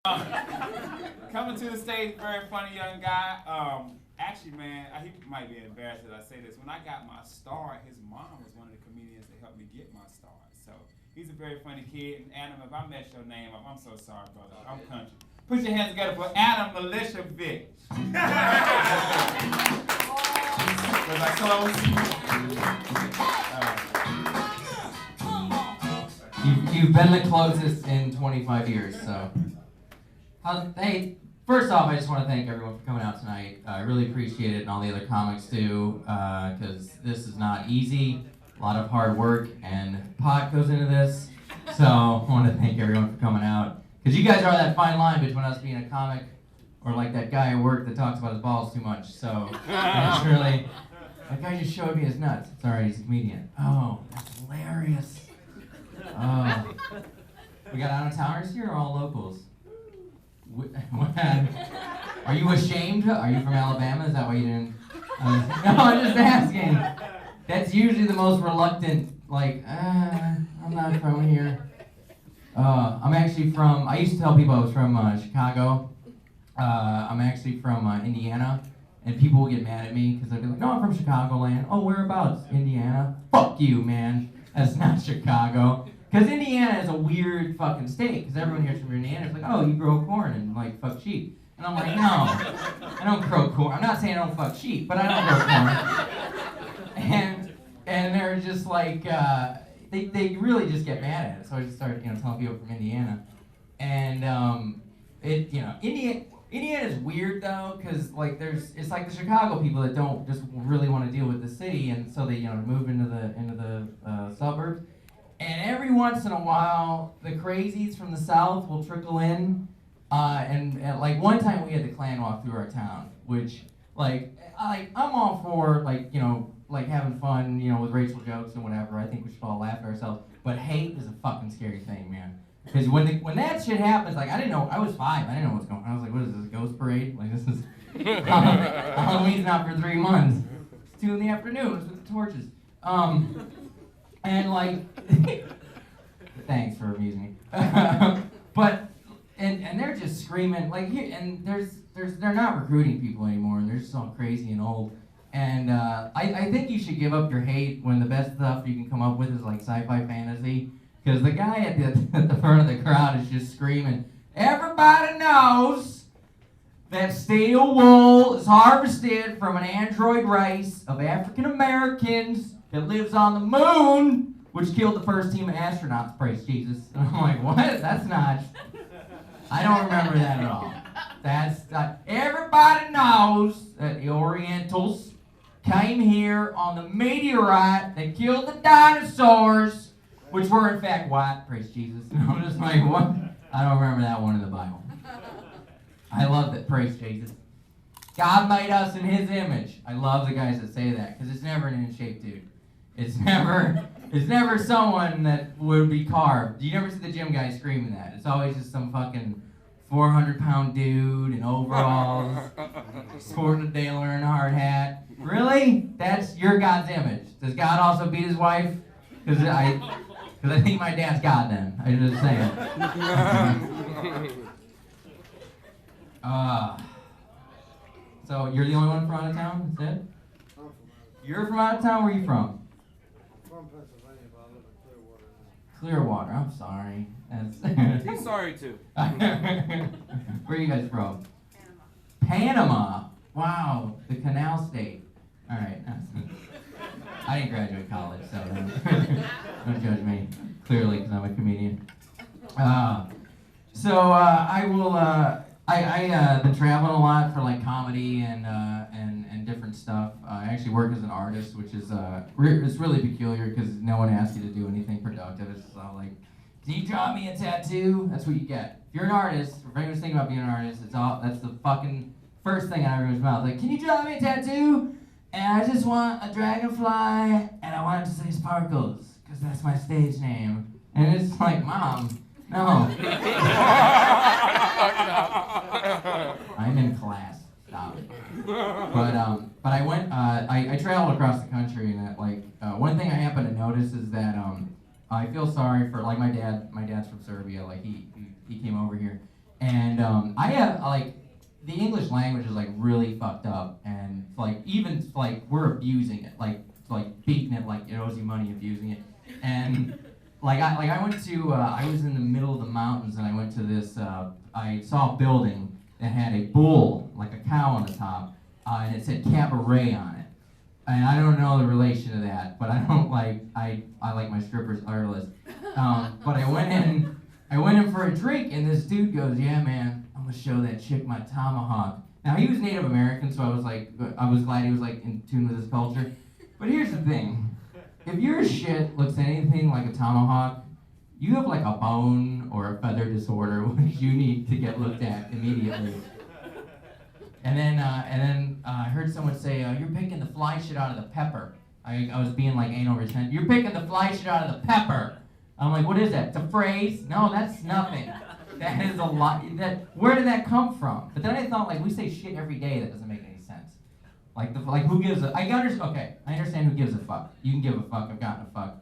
Coming to the stage, very funny young guy. Actually, man, he might be embarrassed that I say this. When I got my star, his mom was one of the comedians that helped me get my star. So he's a very funny kid. And Adam, if I messed your name up, I'm so sorry, brother. I'm country. Put your hands together for Adam Militia Vick. Was I close? You've been the closest in 25 years, so. Hey, first off, I just want to thank everyone for coming out tonight. I really appreciate it, and all the other comics too, because this is not easy. A lot of hard work and pot goes into this. So I want to thank everyone for coming out, because you guys are that fine line between us being a comic or like that guy at work that talks about his balls too much. So it's really, that guy just showed me his nuts. It's alright, he's a comedian. Oh, that's hilarious. Oh, we got out-of-towners here or all locals? Are you ashamed? Are you from Alabama? Is that why you didn't? No, I'm just asking. That's usually the most reluctant, like, I'm not from here. I'm actually from, I used to tell people I was from Chicago. I'm actually from Indiana, and people will get mad at me because they'll be like, no, I'm from Chicagoland. Oh, whereabouts? Indiana? Fuck you, man. That's not Chicago. Because Indiana is a weird fucking state, because everyone here's from Indiana. It's like, oh, you grow corn and, like, fuck sheep. And I'm like, no, I don't grow corn. I'm not saying I don't fuck sheep, but I don't grow corn. And they're just like, they really just get mad at it. So I just started, telling people from Indiana. And, Indiana is weird, though, because, like, it's like the Chicago people that don't just really want to deal with the city, and so they, move into the suburbs. And every once in a while, the crazies from the South will trickle in. And like one time we had the Klan walk through our town, which I'm all for like having fun, with racial jokes and whatever. I think we should all laugh at ourselves. But hate is a fucking scary thing, man. Because when that shit happens, like I didn't know, I was 5, I didn't know what's going on. I was like, what is this, ghost parade? Like this is Halloween's not for 3 months. It's 2 in the afternoon, it's with the torches. And like, thanks for amusing me. But they're just screaming like here, and they're not recruiting people anymore, and they're just all crazy and old. And I think you should give up your hate when the best stuff you can come up with is like sci-fi fantasy, because the guy at the front of the crowd is just screaming, everybody knows that steel wool is harvested from an android race of African Americans that lives on the moon, which killed the first team of astronauts, praise Jesus. And I'm like, what? That's not, I don't remember that at all. That's not, everybody knows that the Orientals came here on the meteorite that killed the dinosaurs, which were in fact white, praise Jesus. And I'm just like, what? I don't remember that one in the Bible. I love that, praise Jesus. God made us in his image. I love the guys that say that, because it's never an in-shape dude. It's never someone that would be carved. You never see the gym guy screaming that. It's always just some fucking 400-pound dude in overalls, sporting a Dale Earnhardt hat. Really? That's your God's image. Does God also beat his wife? Because I think my dad's God then. I'm just saying. So you're the only one from out of town? That's it? You're from out of town? Where are you from? From Pennsylvania, but I live in Clearwater, Clearwater. I'm sorry. He's sorry too. Where are you guys from? Panama. Wow, the canal state. All right. I didn't graduate college, so don't judge me. Clearly, because I'm a comedian. I will. I've been traveling a lot for like comedy and different stuff. I actually work as an artist, which is it's really peculiar because no one asks you to do anything productive. It's just all like, can you draw me a tattoo? That's what you get. If you're an artist, or if anyone's thinking about being an artist, that's the fucking first thing out of everyone's mouth. Like, can you draw me a tattoo? And I just want a dragonfly, and I want it to say Sparkles, because that's my stage name. And it's like, Mom, no. I'm in class. Stop it. But I went. I traveled across the country, and one thing I happened to notice is that I feel sorry for like my dad. My dad's from Serbia. Like he came over here, And I have like the English language is like really fucked up, and like even like we're abusing it, like beating it, like it owes you money, abusing it, and I went to I was in the middle of the mountains, and I went to this I saw a building that had a bull, like a cow on the top, and it said cabaret on it. And I don't know the relation to that, but I don't like I like my strippers artless. But I went in for a drink, and this dude goes, "Yeah, man, I'm gonna show that chick my tomahawk." Now he was Native American, so I was glad he was like in tune with his culture. But here's the thing: if your shit looks anything like a tomahawk, you have like a bone or a feather disorder, which you need to get looked at immediately. And then I heard someone say, "You're picking the fly shit out of the pepper." I was being like anal retention. "You're picking the fly shit out of the pepper." I'm like, "What is that? It's a phrase?" "No, that's nothing. That is a lot. Where did that come from?" But then I thought, like, we say shit every day that doesn't make any sense. Like who gives a? I understand who gives a fuck. You can give a fuck. I've gotten a fuck.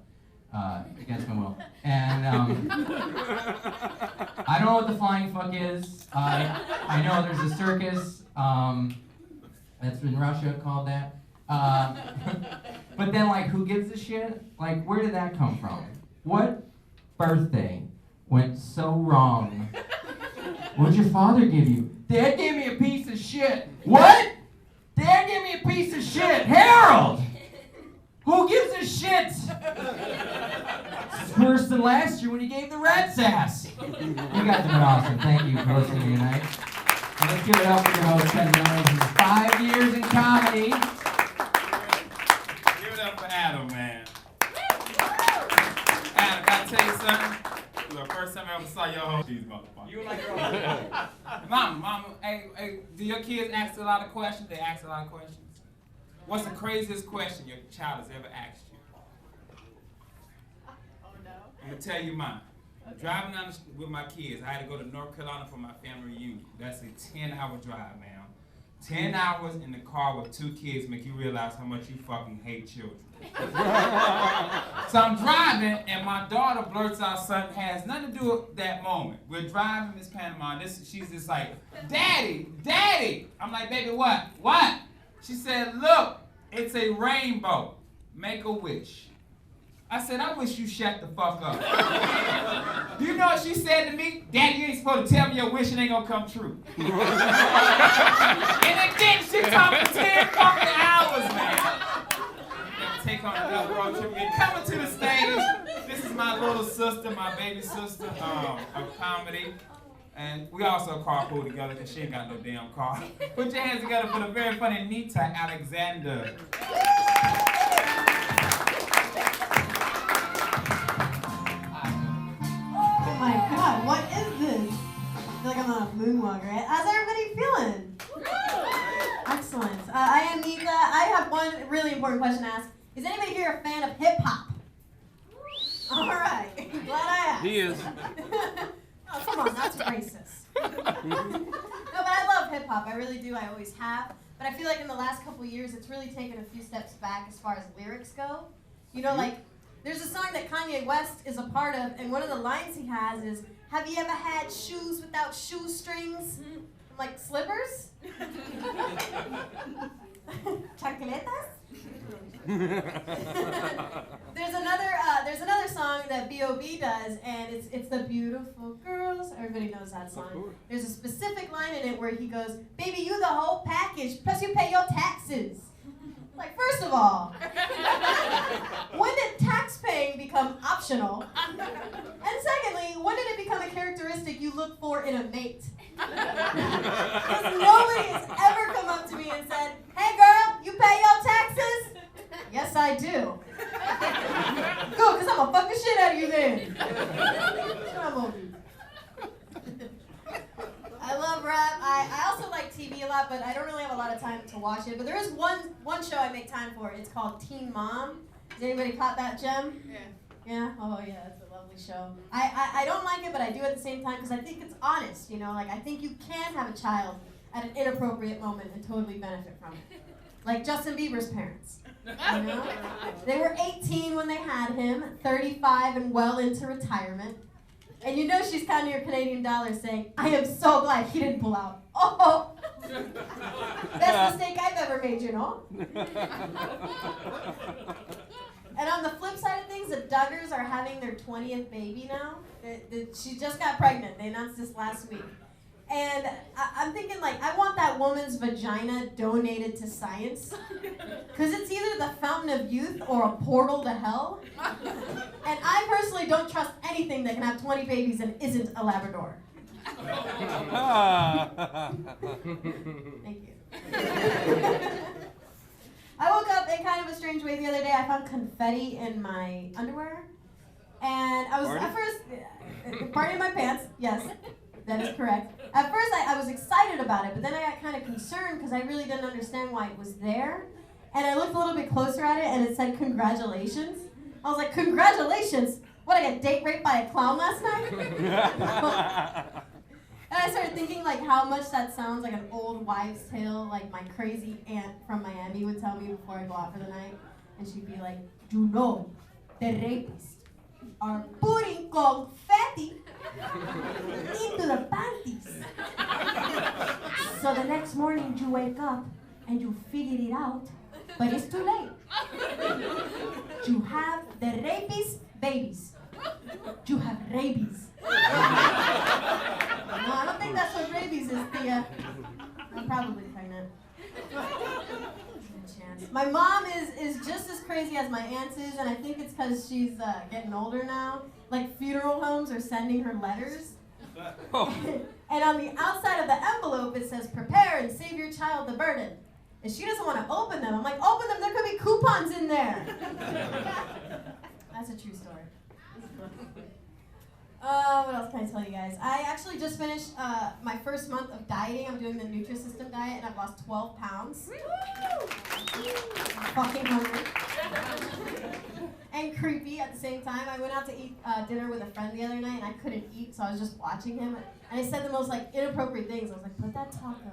Against my will. And I don't know what the flying fuck is. I know there's a circus that's in Russia called that. But then, like, who gives a shit? Like, where did that come from? What birthday went so wrong? What'd your father give you? Dad gave me a piece of shit. What? Dad gave me a piece of shit. Harold! Who gives a shit? It's worse than last year when you gave the rat's ass. You guys have been awesome. Thank you for listening tonight. And let's give it up for your host, Ken Mills, and 5 years in comedy. Give it up for Adam, man. Adam, can I tell you something? It was the first time I ever saw your host. These motherfuckers. You like your own. Mama, hey, do your kids ask a lot of questions? They ask a lot of questions? What's the craziest question your child has ever asked you? Oh no. I'm gonna tell you mine. Okay. Driving down with my kids, I had to go to North Carolina for my family reunion. That's a 10-hour drive, man. 10 hours in the car with 2 kids make you realize how much you fucking hate children. So I'm driving, and my daughter blurts out something has nothing to do with that moment. We're driving Miss Panama, and she's just like, "Daddy, Daddy!" I'm like, "Baby, what? What?" She said, "Look, it's a rainbow. Make a wish." I said, "I wish you shut the fuck up." You know what she said to me? "Daddy, you ain't supposed to tell me your wish and ain't gonna come true." And again, she talked for 10 fucking hours, man. Take on another road trip again. Coming to the stage, this is my little sister, my baby sister of comedy. And we also carpool together because she ain't got no damn car. Put your hands together for the very funny Nita Alexander. Oh my god, what is this? I feel like I'm on a moonwalk, right? How's everybody feeling? Excellent. I am Nita. I have one really important question to ask. Is anybody here a fan of hip-hop? All right. Glad I asked. He is. Oh, come on, that's racist. No, but I love hip-hop. I really do. I always have. But I feel like in the last couple years, it's really taken a few steps back as far as lyrics go. You know, like, there's a song that Kanye West is a part of, and one of the lines he has is, "Have you ever had shoes without shoestrings?" I'm like, "Slippers?" Chancletas? There's another song that B.O.B. does, and it's the beautiful girls. Everybody knows that song. There's a specific line in it where he goes, "Baby, you the whole package, plus you pay your taxes." Like, first of all, when did tax paying become optional? And secondly, when did it become a characteristic you look for in a mate? Because nobody has ever come up to me and said, "Hey girl, you pay your taxes?" "Yes, I do." Good, because I'm gonna fuck the shit out of you then. That's what I'm gonna do. I love rap. I also like TV a lot, but I don't really have a lot of time to watch it. But there is one show I make time for. It's called Teen Mom. Has anybody caught that, Gem? Yeah. Yeah? Oh, yeah, it's a lovely show. I don't like it, but I do at the same time because I think it's honest, you know? Like, I think you can have a child at an inappropriate moment and totally benefit from it. Like Justin Bieber's parents, you know? They were 18 when they had him, 35 and well into retirement. And you know she's counting her Canadian dollars saying, I am so glad he didn't pull out. Oh! Best mistake I've ever made, you know? And on the flip side of things, the Duggars are having their 20th baby now. She just got pregnant. They announced this last week. And I'm thinking, like, I want that woman's vagina donated to science. Because it's either the fountain of youth or a portal to hell. And I personally don't trust anything that can have 20 babies and isn't a Labrador. Thank you. I woke up in kind of a strange way the other day. I found confetti in my underwear. And I was, at first, party in my pants, yes. That is correct. At first, I was excited about it, but then I got kind of concerned because I really didn't understand why it was there. And I looked a little bit closer at it, and it said, congratulations. I was like, congratulations? What, I got date raped by a clown last night? And I started thinking, like, how much that sounds like an old wives' tale, like my crazy aunt from Miami would tell me before I go out for the night. And she'd be like, you know, the rapists are putting confetti into the panties. So the next morning you wake up and you figure it out, but it's too late. You have the rapist babies. You have rabies. No, I don't think that's what rabies is, Thea. I'm probably pregnant. My mom is just as crazy as my aunt is, and I think it's because she's getting older now. Like, funeral homes are sending her letters. And on the outside of the envelope, it says, prepare and save your child the burden. And she doesn't want to open them. I'm like, open them, there could be coupons in there. That's a true story. What else can I tell you guys? I actually just finished my first month of dieting. I'm doing the Nutrisystem diet, and I've lost 12 pounds. I'm fucking hungry. And creepy at the same time. I went out to eat dinner with a friend the other night, and I couldn't eat, so I was just watching him. And I said the most, like, inappropriate things. I was like, put that taco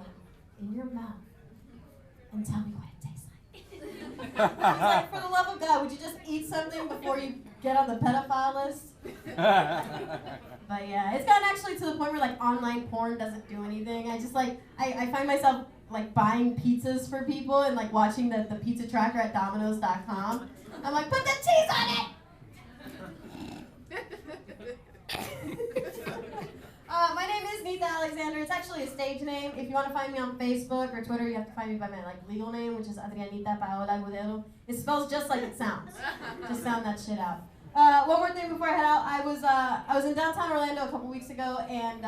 in your mouth and tell me what it tastes like. I was like, for the love of God, would you just eat something before you get on the pedophile list? But yeah, it's gotten actually to the point where, like, online porn doesn't do anything. I just, like, I find myself, like, buying pizzas for people and, like, watching the pizza tracker at Domino's.com. I'm like, put the cheese on it! My name is Nita Alexander. It's actually a stage name. If you want to find me on Facebook or Twitter, you have to find me by my, like, legal name, which is Adrianita Paola Agudelo. It spells just like it sounds. Just sound that shit out. One more thing before I head out. I was in downtown Orlando a couple weeks ago, and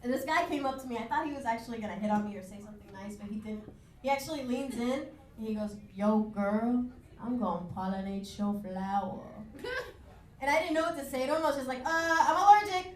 this guy came up to me. I thought he was actually gonna hit on me or say something nice, but he didn't. He actually leans in and he goes, "Yo, girl, I'm gonna pollinate your flower." And I didn't know what to say to him. I was just like, I'm allergic.